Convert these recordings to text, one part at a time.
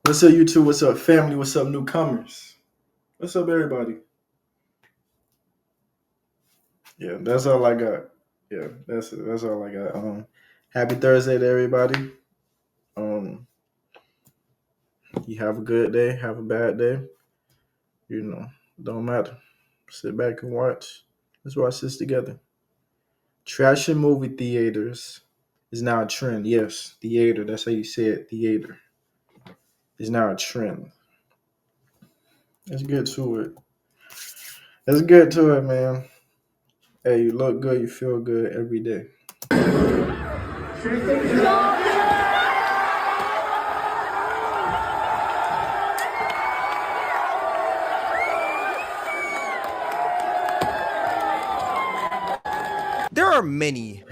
What's up, YouTube? What's up, family? What's up, newcomers? What's up, everybody? Yeah, that's all I got. Yeah, that's all I got. Happy Thursday to everybody. Um, you have a good day, have a bad day. You know, don't matter. Sit back and watch. Let's watch this together. Trashing movie theaters is now a trend. Yes, theater. That's how you say it. Theater is now a trend. Let's get to it. Let's get to it, man. Hey, you look good. You feel good every day. There are many,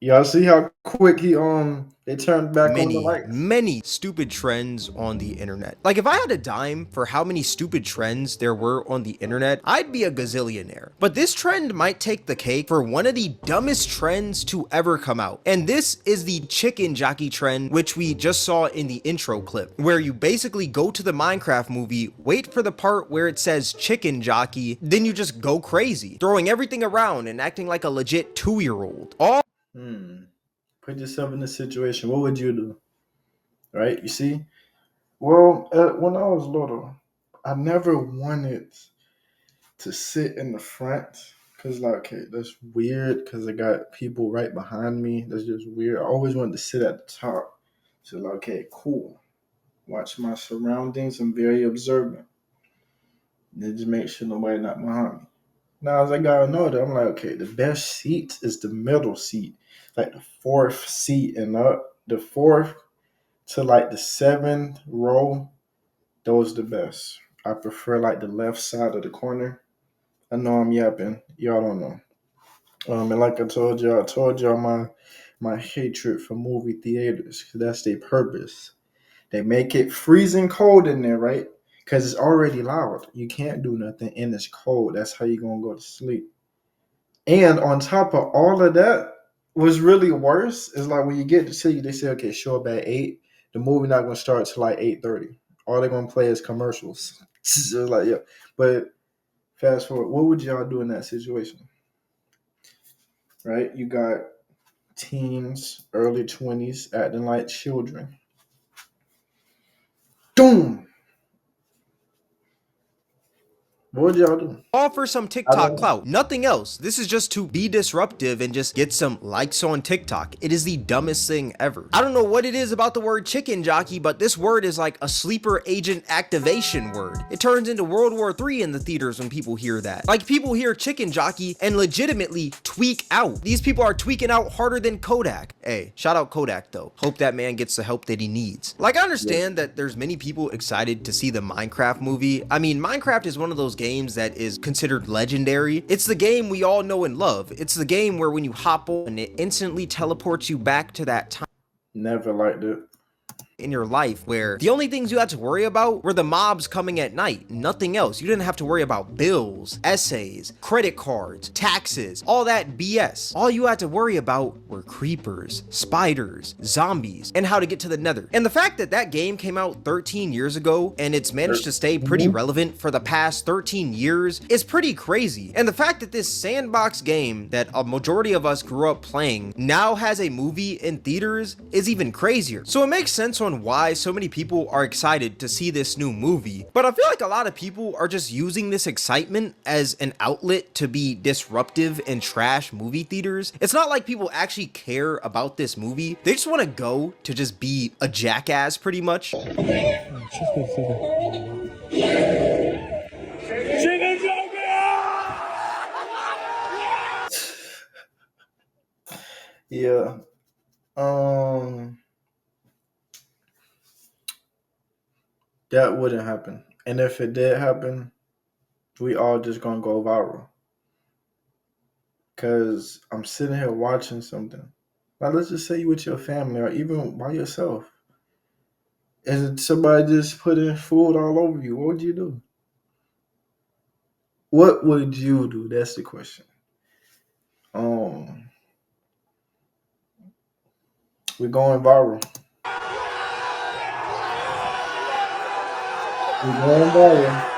Y'all see how quick they turned back on the many, lights. many stupid trends on the internet. Like, if I had a dime for how many stupid trends there were on the internet, I'd be a gazillionaire. But this trend might take the cake for one of the dumbest trends to ever come out. And this is the chicken jockey trend, which we just saw in the intro clip, where you basically go to the Minecraft movie, wait for the part where it says chicken jockey, then you just go crazy, throwing everything around and acting like a legit 2-year-old. All Hmm. Put yourself in this situation. What would you do? Right? You see? Well, when I was little, I never wanted to sit in the front because, like, okay, that's weird because I got people right behind me. That's just weird. I always wanted to sit at the top. So, like, okay, cool. Watch my surroundings. I'm very observant. Then just make sure nobody not behind me. Now, as I got older, I'm like, okay, the best seat is the middle seat, like the fourth seat and up. The fourth to like the seventh row, those the best. I prefer like the left side of the corner. I know I'm yapping. Y'all don't know. And like I told y'all my hatred for movie theaters because that's their purpose. They make it freezing cold in there, right? Because it's already loud. You can't do nothing and it's cold. That's how you gonna go to sleep. And on top of all of that, what's really worse is like when you get to see, they say, okay, show up at 8. The movie not gonna start till like 8:30. All they're gonna play is commercials. So like, yeah. But fast forward, what would y'all do in that situation? Right? You got teens, early 20s acting like children. Doom. What would y'all do? for some I TikTok don't clout. Nothing else. This is just to be disruptive and just get some likes on TikTok. It is the dumbest thing ever. I don't know what it is about the word chicken jockey, but this word is like a sleeper agent activation word. It turns into World War III in the theaters when people hear that. Like, people hear chicken jockey and legitimately tweak out. These people are tweaking out harder than Kodak. Hey, shout out Kodak though. Hope that man gets the help that he needs. Like, I yeah. understand that there's many people excited to see the Minecraft movie. I mean, Minecraft is one of those games that is considered legendary. It's the game we all know and love. It's the game where when you hop on, it instantly teleports you back to that time Never liked it. in your life where the only things you had to worry about were the mobs coming at night, nothing else. You didn't have to worry about bills, essays, credit cards, taxes, all that BS. All you had to worry about were creepers, spiders, zombies, and how to get to the nether. And the fact that that game came out 13 years ago and it's managed to stay pretty Mhm. relevant for the past 13 years is pretty crazy. And the fact that this sandbox game that a majority of us grew up playing now has a movie in theaters is even crazier. So it makes sense on why so many people are excited to see this new movie. But I feel like a lot of people are just using this excitement as an outlet to be disruptive and trash movie theaters. It's not like people actually care about this movie. They just want to go to just be a jackass pretty much. Yeah. Um, that wouldn't happen. And if it did happen, we all just gonna go viral. Cause I'm sitting here watching something. Now let's just say you with your family or even by yourself. And somebody just putting food all over you. What would you do? What would you do? That's the question. Um, we're going viral. We're going by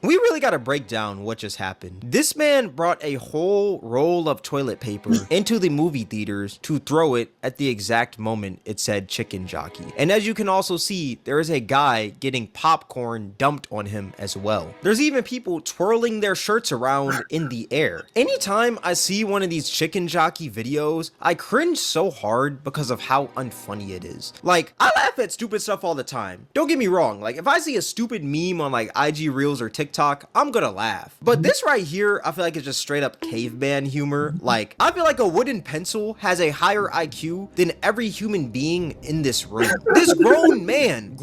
We really gotta break down what just happened. This man brought a whole roll of toilet paper into the movie theaters to throw it at the exact moment it said chicken jockey. And as you can also see, there is a guy getting popcorn dumped on him as well. There's even people twirling their shirts around in the air. Anytime I see one of these chicken jockey videos, I cringe so hard because of how unfunny it is. Like, I laugh at stupid stuff all the time. Don't get me wrong, like if I see a stupid meme on like IG Reels or TikTok, I'm gonna laugh. But this right here, I feel like it's just straight up caveman humor. Like, I feel like a wooden pencil has a higher IQ than every human being in this room. This grown man,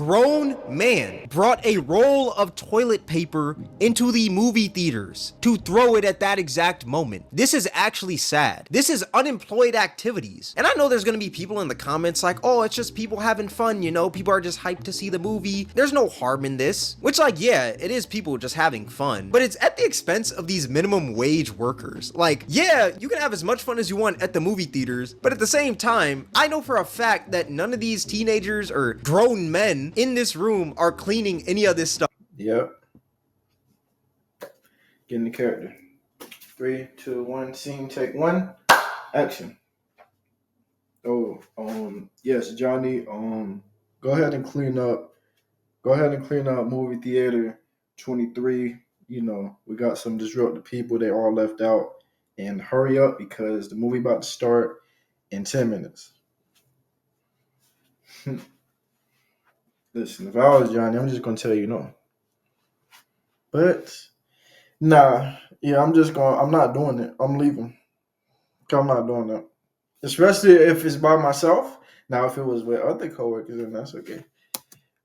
brought a roll of toilet paper into the movie theaters to throw it at that exact moment. This is actually sad. This is unemployed activities. And I know there's gonna be people in the comments like, oh, it's just people having fun, you know, people are just hyped to see the movie. There's no harm in this. Which, like, yeah, it is people just having fun, but it's at the expense of these minimum wage workers. Like, yeah, you can have as much fun as you want at the movie theaters, but at the same time, I know for a fact that none of these teenagers or grown men in this room are cleaning any of this stuff. Yep. Get in the character. 3, 2, 1, scene, take 1, action. Oh, yes, Johnny, go ahead and clean up movie theater 23. You know, we got some disruptive people, they all left out. And hurry up because the movie about to start in 10 minutes. Listen, if I was Johnny, I'm just gonna tell you no. But nah, yeah, I'm not doing it. I'm leaving. I'm not doing that. Especially if it's by myself. Now, if it was with other coworkers, then that's okay.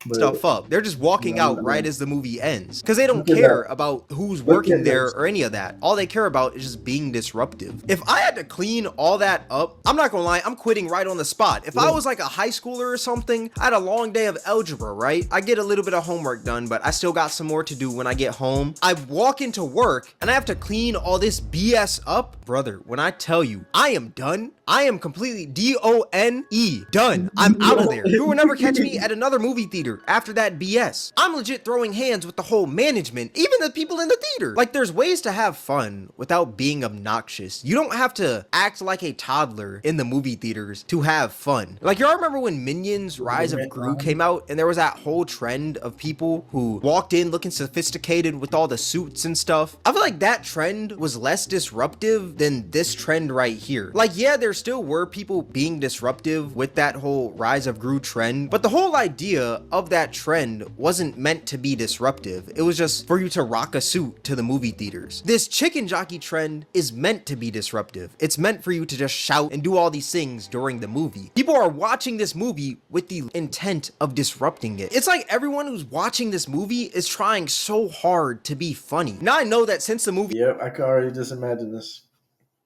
But Stuff up. They're just walking out right as the movie ends because they don't Look at care that. about who's Look working at there this. or any of that. All they care about is just being disruptive. If I had to clean all that up, I'm not gonna lie, I'm quitting right on the spot. If I was like a high schooler or something, I had a long day of algebra, right? I get a little bit of homework done, but I still got some more to do when I get home. I walk into work and I have to clean all this BS up. Brother, when I tell you I am done, I am completely DONE done. I'm out of there. You will never catch me at another movie theater after that BS. I'm legit throwing hands with the whole management, even the people in the theater. Like, there's ways to have fun without being obnoxious. You don't have to act like a toddler in the movie theaters to have fun. Like, y'all remember when Minions Rise of Gru came out and there was that whole trend of people who walked in looking sophisticated with all the suits and stuff? I feel like that trend was less disruptive than this trend right here. Like, yeah, there still were people being disruptive with that whole Rise of Gru trend, but the whole idea of that trend wasn't meant to be disruptive. It was just for you to rock a suit to the movie theaters. This chicken jockey trend is meant to be disruptive. It's meant for you to just shout and do all these things during the movie. People are watching this movie with the intent of disrupting it. It's like everyone who's watching this movie is trying so hard to be funny. Now I know that since the movie Yep, I can already just imagine this.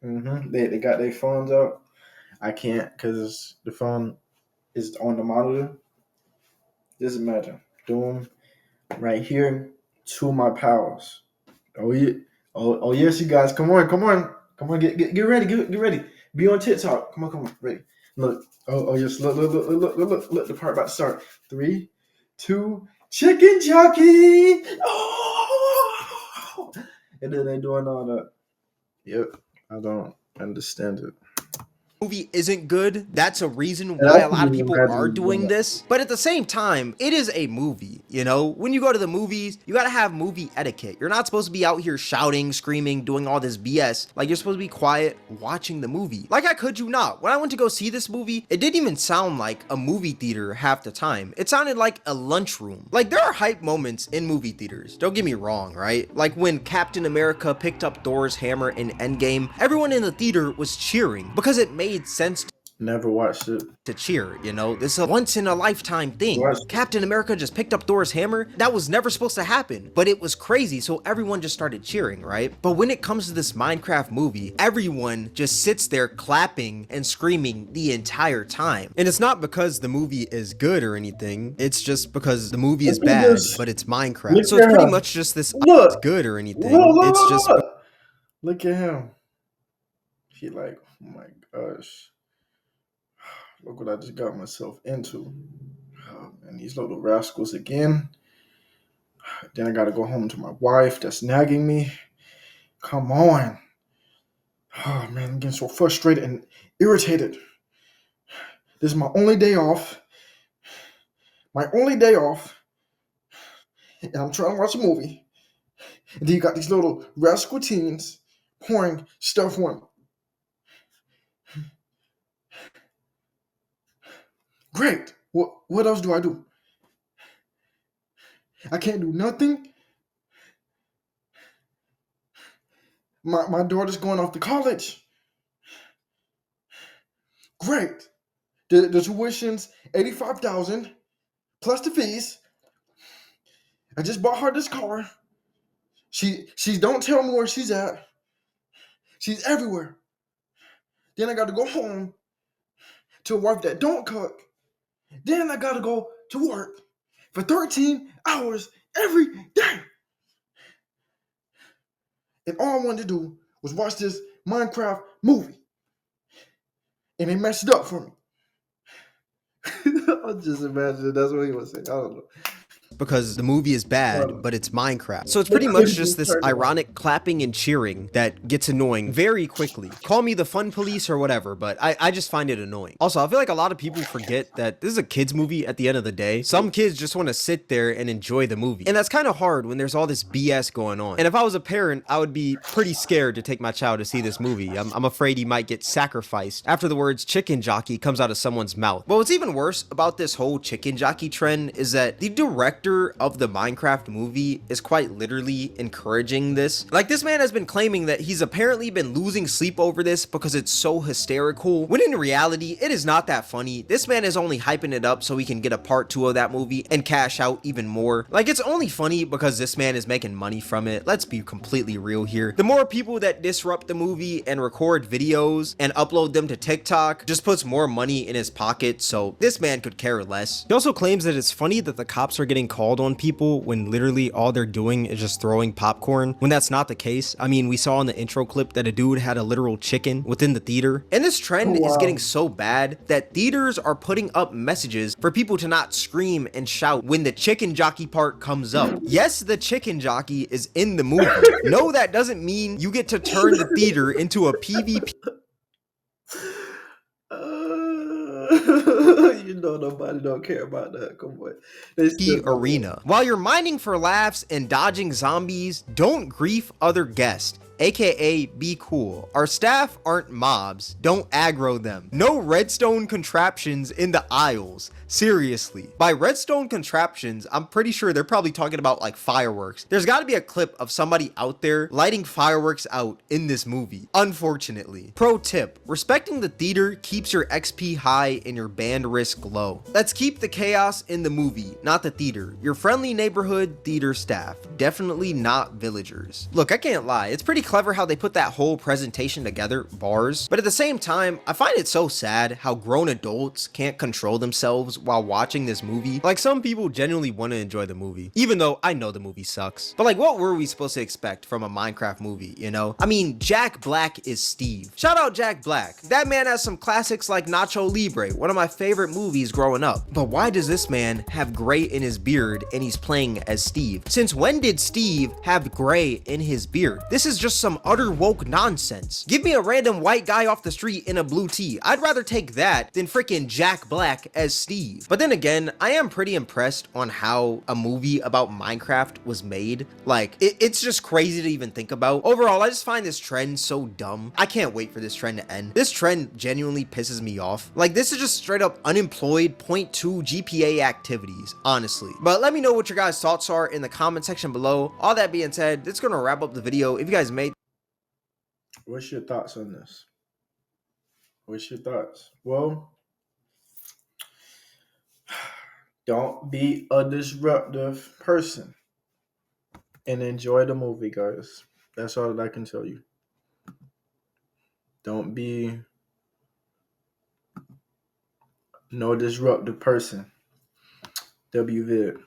They got their phones out. I can't because the phone is on the monitor. Just imagine. Doom right here to my pals. Oh yeah. Oh yes, you guys. Come on. Get ready. Get ready. Be on TikTok. Come on. Ready. Look. Oh yes. Look. The part about to start. 3, 2, chicken jockey. Oh! And then they doing all that. Yep. I don't understand it. movie isn't good, that's a reason why a lot of people are doing that. this. But at the same time, it is a movie, you know? When you go to the movies, you gotta have movie etiquette. You're not supposed to be out here shouting, screaming, doing all this BS. Like, you're supposed to be quiet watching the movie. Like, I could you not. When I went to go see this movie, it didn't even sound like a movie theater half the time. It sounded like a lunchroom. Like, there are hype moments in movie theaters. Don't get me wrong, right? Like when Captain America picked up Thor's hammer in Endgame, everyone in the theater was cheering because it made sense Never watched it. to cheer, you know? This is a once in a lifetime thing. Right. Captain America just picked up Thor's hammer. That was never supposed to happen, but it was crazy, so everyone just started cheering, right? But when it comes to this Minecraft movie, everyone just sits there clapping and screaming the entire time. And it's not because the movie is good or anything, it's just because the movie is Look at bad, this. but it's Minecraft. Look So it's at pretty him. much just this Look. it's good or anything. Look. It's just Look at him. He like, oh my gosh. Look what I just got myself into. And these little rascals again. Then I gotta go home to my wife that's nagging me. Come on. Oh man, I'm getting so frustrated and irritated. This is my only day off. My only day off. And I'm trying to watch a movie. And then you got these little rascal teens pouring stuff on me. Great. What else do I do? I can't do nothing. My daughter's going off to college. Great. The tuition's $85,000 plus the fees. I just bought her this car. She don't tell me where she's at. She's everywhere. Then I got to go home to a wife that don't cook. Then I got to go to work for 13 hours every day. And all I wanted to do was watch this Minecraft movie. And they messed it up for me. I'm just imagining that's what he was saying. I don't know. Because the movie is bad, but it's Minecraft. So it's pretty much just this ironic clapping and cheering that gets annoying very quickly. Call me the fun police or whatever, but I just find it annoying. Also, I feel like a lot of people forget that this is a kid's movie at the end of the day. Some kids just want to sit there and enjoy the movie. And that's kind of hard when there's all this BS going on. And if I was a parent, I would be pretty scared to take my child to see this movie. I'm afraid he might get sacrificed after the words chicken jockey comes out of someone's mouth. But what's even worse about this whole chicken jockey trend is that the director of the Minecraft movie is quite literally encouraging this. Like, this man has been claiming that he's apparently been losing sleep over this because it's so hysterical, when in reality it is not that funny. This man is only hyping it up so he can get a part 2 of that movie and cash out even more. Like, it's only funny because this man is making money from it. Let's be completely real here. The more people that disrupt the movie and record videos and upload them to TikTok just puts more money in his pocket, so this man could care less. He also claims that it's funny that the cops are getting called on people when literally all they're doing is just throwing popcorn, when that's not the case. I mean, we saw in the intro clip that a dude had a literal chicken within the theater. And this trend is getting so bad that theaters are putting up messages for people to not scream and shout when the chicken jockey part comes up. Yes, the chicken jockey is in the movie. No, that doesn't mean you get to turn the theater into a PvP You know nobody don't care about that. Come on. arena. While you're mining for laughs and dodging zombies, don't grief other guests. AKA be cool. Our staff aren't mobs. Don't aggro them. No redstone contraptions in the aisles. Seriously. By redstone contraptions, I'm pretty sure they're probably talking about like fireworks. There's got to be a clip of somebody out there lighting fireworks out in this movie, unfortunately. Pro tip, respecting the theater keeps your XP high and your band risk low. Let's keep the chaos in the movie, not the theater. Your friendly neighborhood theater staff, definitely not villagers. Look, I can't lie, it's pretty clever how they put that whole presentation together, bars, but at the same time, I find it so sad how grown adults can't control themselves while watching this movie. Like, some people genuinely want to enjoy the movie, even though I know the movie sucks. But like, what were we supposed to expect from a Minecraft movie, you know? I mean, Jack Black is Steve. Shout out Jack Black. That man has some classics like Nacho Libre, one of my favorite movies growing up. But why does this man have gray in his beard and he's playing as Steve? Since when did Steve have gray in his beard? This is just some utter woke nonsense. Give me a random white guy off the street in a blue tee. I'd rather take that than freaking Jack Black as Steve. But then again, I am pretty impressed on how a movie about Minecraft was made. Like, it's just crazy to even think about. Overall, I just find this trend so dumb. I can't wait for this trend to end. This trend genuinely pisses me off. Like, this is just straight up unemployed 0.2 GPA activities, honestly. But let me know what your guys' thoughts are in the comment section below. All that being said, that's gonna wrap up the video. If you guys made What's your thoughts on this? What's your thoughts? Well, don't be a disruptive person and enjoy the movie, guys. That's all that I can tell you. Don't be no disruptive person. WVid.